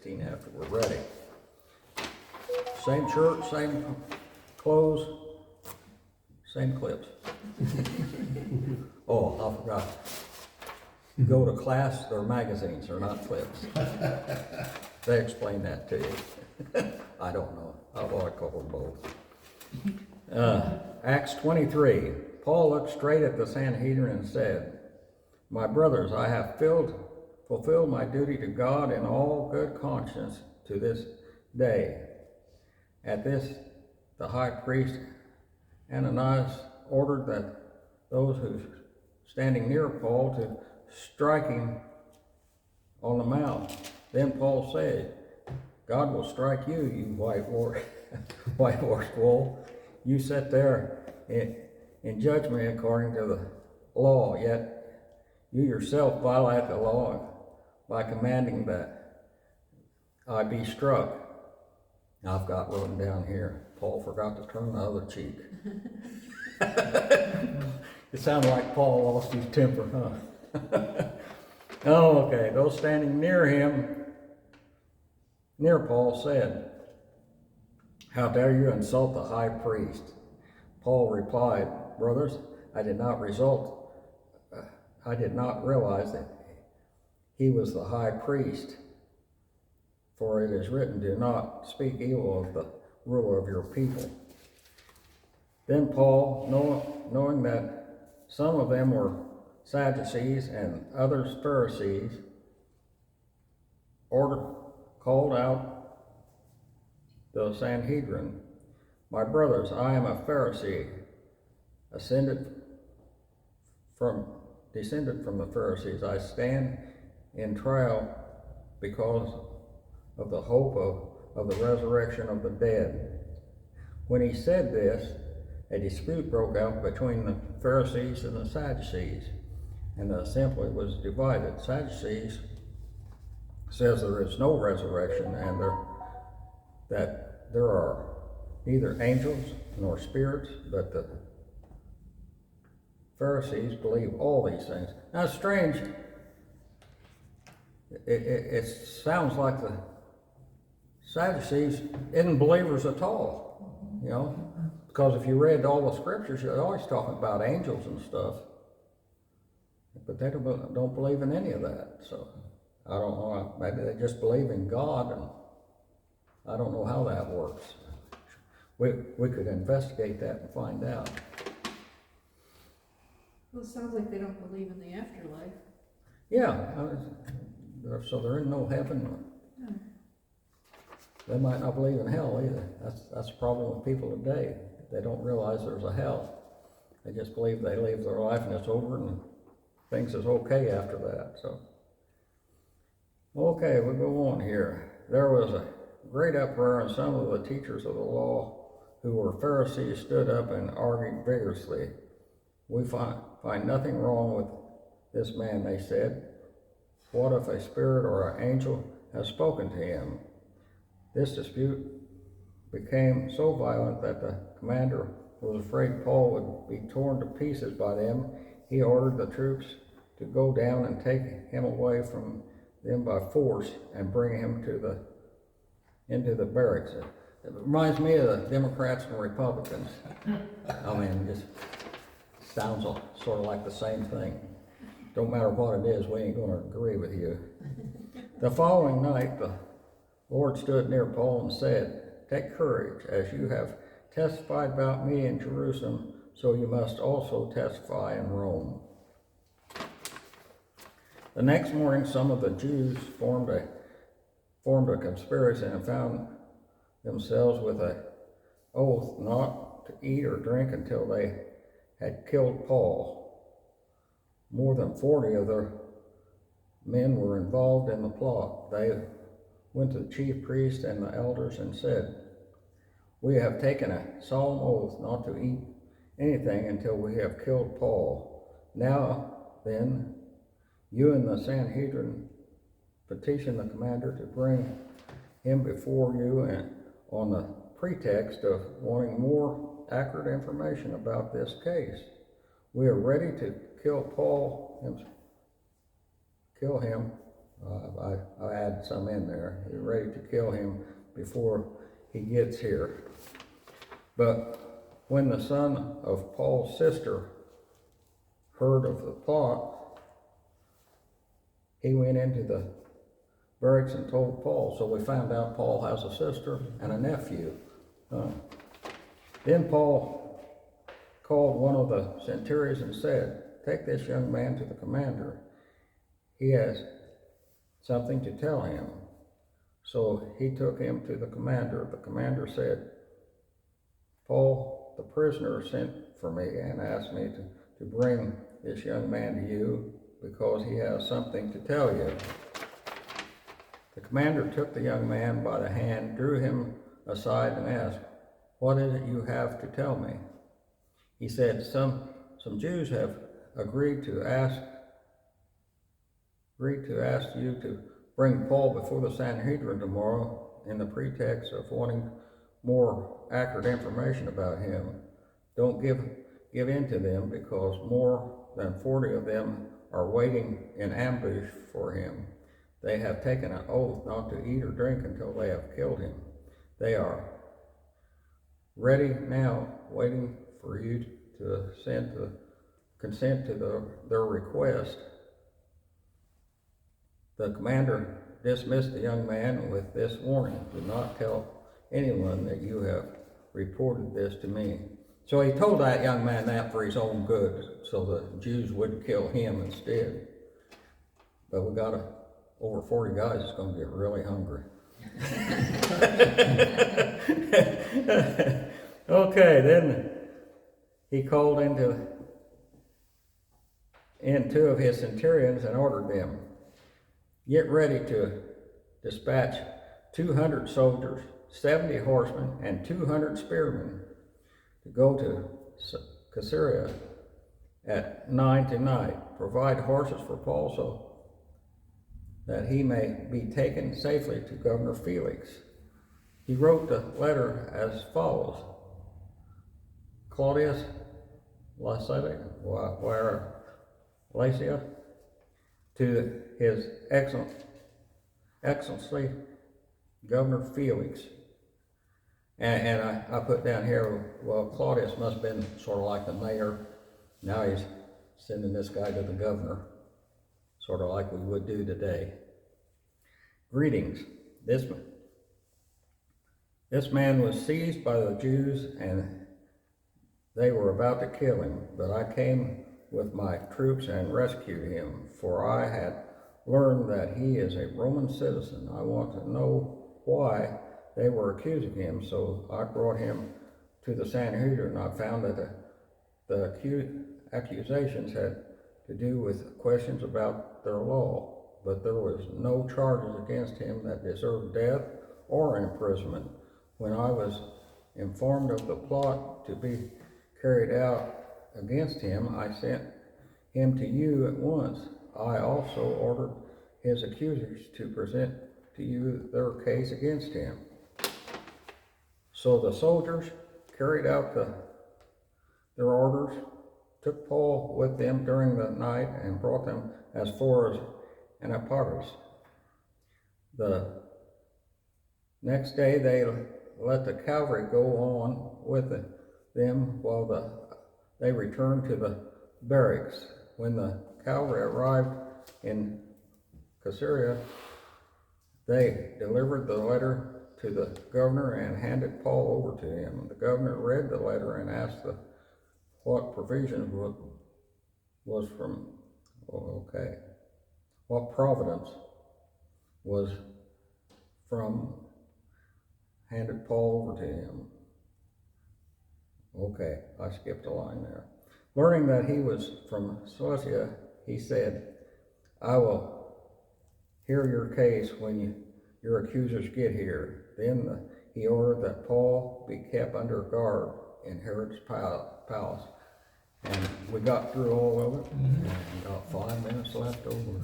16 after we're ready. Same shirt, same clothes, same clips. Oh, I forgot. You go to class, they're magazines, they're not clips. They explain that to you. I don't know. I've always covered both. Acts 23. Paul looked straight at the Sanhedrin and said, "My brothers, I have fulfilled my duty to God in all good conscience to this day." At this, the high priest Ananias ordered that those who standing near Paul to strike him on the mouth. Then Paul said, "God will strike you, you whitewashed wool. You sit there in judgment according to the law, yet you yourself violate the law by commanding that I be struck." I've got written down here, Paul forgot to turn the other cheek. It sounded like Paul lost his temper, huh? Oh, okay. Those standing near Paul said, "How dare you insult the high priest?" Paul replied, "Brothers, I did not realize that he was the high priest. For it is written, do not speak evil of the ruler of your people." Then Paul, knowing that some of them were Sadducees and others Pharisees, called out the Sanhedrin, "My brothers, I am a Pharisee, descended from the Pharisees. I stand in trial because of the hope of the resurrection of the dead." When he said this, a dispute broke out between the Pharisees and the Sadducees, and the assembly was divided. Sadducees says there is no resurrection and that there are neither angels nor spirits, but the Pharisees believe all these things. Now it's strange. It sounds like the Sadducees isn't believers at all, you know, because if you read all the scriptures, you're always talking about angels and stuff, but they don't believe in any of that. So I don't know, maybe they just believe in God, and I don't know how that works. We could investigate that and find out. Well, it sounds like they don't believe in the afterlife. Yeah, so there is no heaven. No. They might not believe in hell either. That's the problem with people today. They don't realize there's a hell. They just believe they live their life and it's over and things is okay after that. So, okay, we'll go on here. There was a great uproar, and some of the teachers of the law who were Pharisees stood up and argued vigorously. "We find nothing wrong with this man," they said. "What if a spirit or an angel has spoken to him?" This dispute became so violent that the commander was afraid Paul would be torn to pieces by them. He ordered the troops to go down and take him away from them by force and bring him into the barracks. It reminds me of the Democrats and Republicans. I mean, it just sounds sort of like the same thing. Don't matter what it is, we ain't going to agree with you. The following night, the Lord stood near Paul and said, "Take courage, as you have testified about me in Jerusalem, so you must also testify in Rome." The next morning, some of the Jews formed a conspiracy and found themselves with an oath not to eat or drink until they had killed Paul. More than 40 of their men were involved in the plot. They went to the chief priest and the elders and said, "We have taken a solemn oath not to eat anything until we have killed Paul. Now then, you and the Sanhedrin petition the commander to bring him before you, and on the pretext of wanting more accurate information about this case. We are ready to kill him I had some in there. They're ready to kill him before he gets here. But when the son of Paul's sister heard of the plot, he went into the barracks and told Paul. So we found out Paul has a sister and a nephew. Then Paul called one of the centurions and said, "Take this young man to the commander. He has something to tell him." So he took him to the commander. The commander said, "Paul, the prisoner, sent for me and asked me to bring this young man to you because he has something to tell you." The commander took the young man by the hand, drew him aside and asked, "What is it you have to tell me?" He said, Some Jews have agreed to ask you to bring Paul before the Sanhedrin tomorrow in the pretext of wanting more accurate information about him. Don't give in to them, because more than 40 of them are waiting in ambush for him. They have taken an oath not to eat or drink until they have killed him. They are ready now, waiting for you to consent to their request. The commander dismissed the young man with this warning: "Do not tell anyone that you have reported this to me." So he told that young man that for his own good, so the Jews wouldn't kill him instead. But we got over 40 guys that's going to get really hungry. Okay, then he called in two of his centurions and ordered them, "Get ready to dispatch 200 soldiers, 70 horsemen, and 200 spearmen to go to Caesarea at 9 tonight. Provide horses for Paul so that he may be taken safely to Governor Felix." He wrote the letter as follows: Claudius Lycia, to his Excellency Governor Felix. And I put down here, well, Claudius must have been sort of like the mayor. Now he's sending this guy to the governor, sort of like we would do today. Greetings. This man was seized by the Jews, and they were about to kill him, but I came with my troops and rescued him, for I had learned that he is a Roman citizen. I want to know why they were accusing him, so I brought him to the Sanhedrin. I found that the accusations had to do with questions about their law, but there was no charges against him that deserved death or imprisonment. When I was informed of the plot to be carried out against him, I sent him to you at once. I also ordered his accusers to present to you their case against him. So the soldiers carried out their orders, took Paul with them during the night, and brought them as far as Anaparis. The next day they let the cavalry go on with them while they returned to the barracks. When the cavalry arrived in Caesarea, they delivered the letter to the governor and handed Paul over to him. The governor read the letter and asked what provision was from, what providence was from, handed Paul over to him. Okay, I skipped a line there. Learning that he was from Cilicia, he said, "I will hear your case when your accusers get here." Then he ordered that Paul be kept under guard in Herod's palace. And we got through all of it, and got 5 minutes left over.